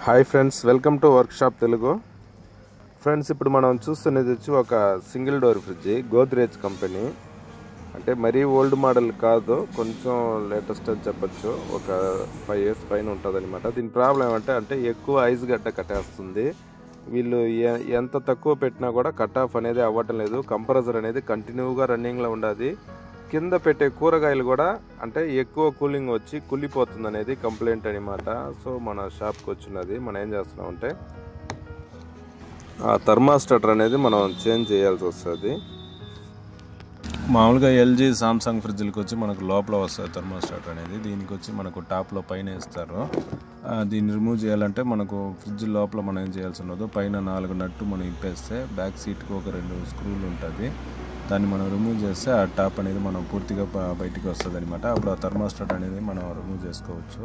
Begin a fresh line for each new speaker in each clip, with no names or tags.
Hi friends, welcome to workshop Telugu. Friends, ఇప్పుడు మనం చూస్తున్నది వచ్చి ఒక single door fridge, Godrej company. అంటే మరీ ఓల్డ్ మోడల్ కాదు, కొంచెం లేటెస్ట్ అని చెప్పచ్చు. ఒక 5 years పైన ఉంటుంది అనమాట. దీని ప్రాబ్లం ఏమంటే ఎక్కువ ఐస్ గడ్డ కట్టేస్తుంది. వీళ్ళు ఎంత తక్కువ పెట్టినా కూడా కట్ ఆఫ్ అనేది అవ్వటం లేదు. కంప్రెసర్ అనేది కంటిన్యూగా రన్నింగ్లో ఉండాలి. కింద పెట్టే కూరగాయలు కూడా అంటే ఎక్కువ కూలింగ్ వచ్చి కుళ్ళిపోతుంది అనేది కంప్లైంట్ అనమాట. సో మన షాప్కి వచ్చినది. మనం ఏం చేస్తున్నామంటే ఆ థర్మాస్టాటర్ అనేది మనం చేంజ్ చేయాల్సి వస్తుంది.
మామూలుగా ఎల్జీ సామ్సంగ్ ఫ్రిడ్జ్లకి వచ్చి మనకు లోపల వస్తుంది థర్మాస్టాటర్ అనేది. దీనికి వచ్చి మనకు టాప్లో పైన ఇస్తారు. దీన్ని రిమూవ్ చేయాలంటే మనకు ఫ్రిడ్జ్ లోపల మనం ఏం చేయాల్సి ఉన్నదో పైన 4 నట్టు మనం ఇప్పేస్తే బ్యాక్ సీట్కి ఒక 2 స్క్రూలు ఉంటుంది. దాన్ని మనం రిమూవ్ చేస్తే ఆ టాప్ అనేది మనం పూర్తిగా బయటికి వస్తుంది అనమాట. అప్పుడు ఆ థర్మాస్టాట్ అనేది మనం రిమూవ్ చేసుకోవచ్చు.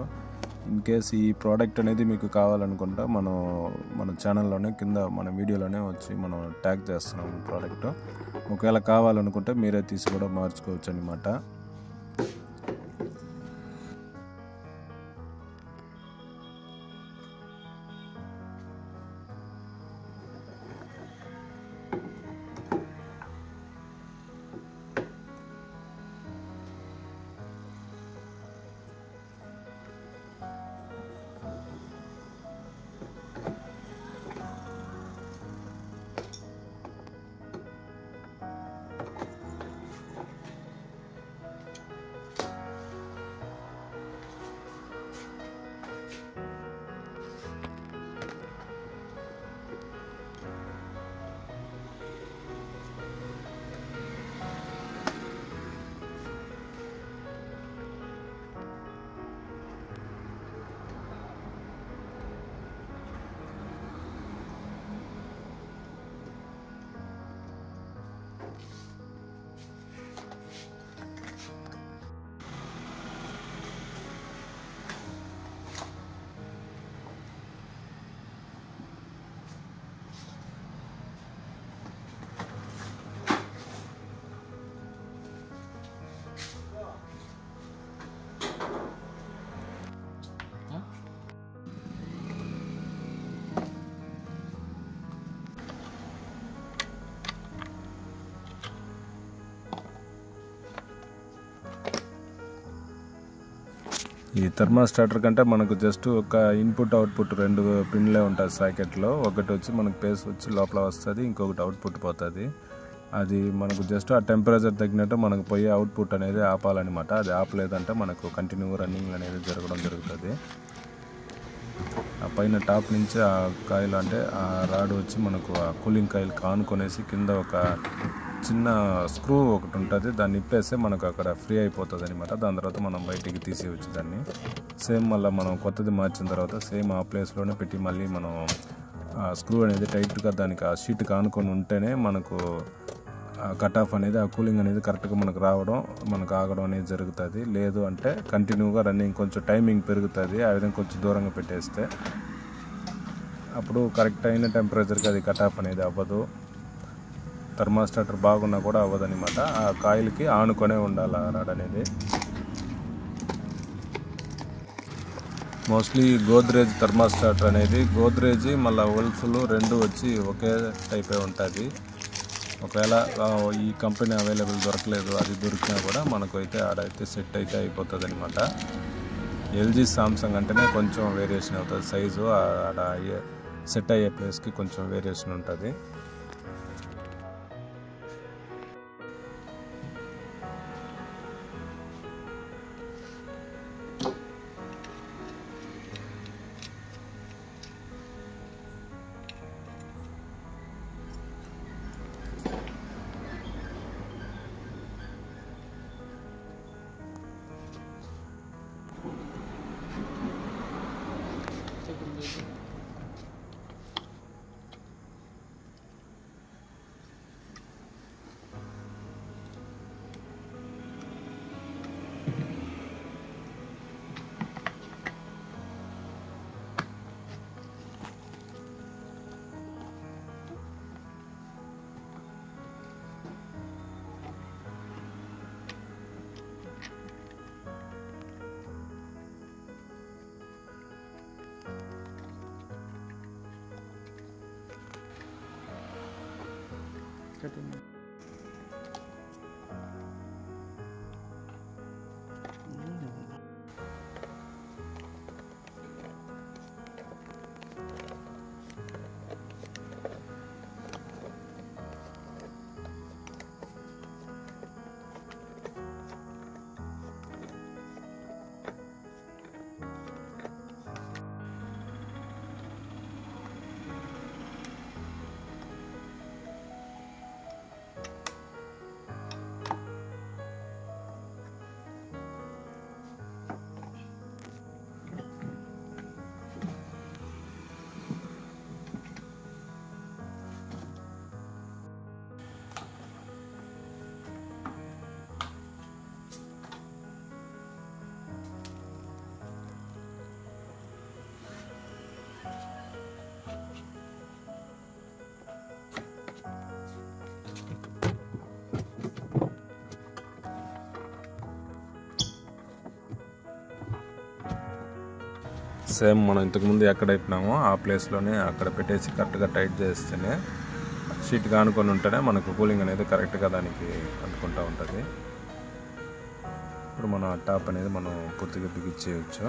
ఇన్ కేస్ ఈ ప్రోడక్ట్ అనేది మీకు కావాలనుకుంటా మన ఛానల్లోనే కింద మన వీడియోలోనే వచ్చి మనం ట్యాగ్ చేస్తున్నాం ప్రోడక్ట్. ఒకవేళ కావాలనుకుంటే మీరే తీసి కూడా మార్చుకోవచ్చు అనమాట. ఈ థర్మాస్టాటర్ కంటే మనకు జస్ట్ ఒక ఇన్పుట్ అవుట్పుట్ 2 పిన్లే ఉంటాయి సాకెట్లో. ఒకటి వచ్చి మనకు పేస్ వచ్చి లోపల వస్తుంది, ఇంకొకటి అవుట్పుట్ పోతుంది. అది మనకు జస్ట్ ఆ టెంపరేచర్ తగ్గినట్టు మనకు పోయే అవుట్పుట్ అనేది ఆపాలన్నమాట. అది ఆపలేదంటే మనకు కంటిన్యూ రన్నింగ్ అనేది జరగడం జరుగుతుంది. ఆ పైన టాప్ నుంచి ఆ కాయిల్ అంటే ఆ రాడ్ వచ్చి మనకు ఆ కూలింగ్ కాయిల్ కానుకొనేసి కింద ఒక చిన్న స్క్రూ ఒకటి ఉంటుంది. దాన్ని ఇప్పేస్తే మనకు అక్కడ ఫ్రీ అయిపోతుంది అనమాట. దాని తర్వాత మనం బయటికి తీసేయచ్చు దాన్ని. సేమ్ మళ్ళీ మనం కొత్తది మార్చిన తర్వాత సేమ్ ఆ ప్లేస్లోనే పెట్టి మళ్ళీ మనం ఆ స్క్రూ అనేది టైట్గా దానికి ఆ షీట్ కానుకొని ఉంటేనే మనకు కట్ ఆఫ్ అనేది ఆ కూలింగ్ అనేది కరెక్ట్గా మనకు రావడం, మనకు ఆగడం అనేది జరుగుతుంది. లేదు అంటే కంటిన్యూగా రన్నింగ్ కొంచెం టైమింగ్ పెరుగుతుంది. ఆ విధంగా కొంచెం దూరంగా పెట్టేస్తే అప్పుడు కరెక్ట్ అయిన టెంపరేచర్కి అది కట్ ఆఫ్ అనేది అవ్వదు. థర్మాస్టాటర్ బాగున్నా కూడా అవ్వదనమాట. ఆ కాయిల్కి ఆనుకొనే ఉండాలి ఆ రాడ్ అనేది. మోస్ట్లీ గోద్రేజ్ థర్మాస్టాటర్ అనేది గోద్రేజ్ మళ్ళీ వల్ఫ్లు 2 వచ్చి ఒకే టైపే ఉంటుంది. ఒకవేళ ఈ కంపెనీ అవైలబుల్ దొరకలేదు, అది దొరికినా కూడా మనకు అయితే ఆడైతే సెట్ అయితే అయిపోతుంది అనమాట. ఎల్జీ సామ్సంగ్ అంటేనే కొంచెం వేరియేషన్ అవుతుంది సైజు. ఆడ సెట్ అయ్యే ప్లేస్కి కొంచెం వేరియేషన్ ఉంటుంది. సేమ్ మనం ఇంతకుముందు ఎక్కడ పెట్టినామో ఆ ప్లేస్లోనే అక్కడ పెట్టేసి కరెక్ట్గా టైట్ చేస్తేనే షీట్గా అనుకొని ఉంటేనే మనకు కూలింగ్ అనేది కరెక్ట్గా దానికి అనుకుంటూ ఉంటుంది. ఇప్పుడు మనం ఆ టాప్ అనేది మనం పూర్తిగా బిగించేయచ్చు.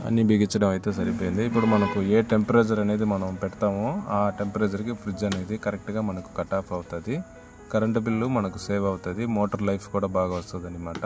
అన్నీ బిగించడం అయితే సరిపోయింది. ఇప్పుడు మనకు ఏ టెంపరేచర్ అనేది మనం పెడతామో ఆ టెంపరేచర్కి ఫ్రిడ్జ్ అనేది కరెక్ట్గా మనకు కట్ ఆఫ్ అవుతుంది. కరెంటు బిల్లు మనకు సేవ్ అవుతుంది. మోటార్ లైఫ్ కూడా బాగా వస్తుంది అన్నమాట.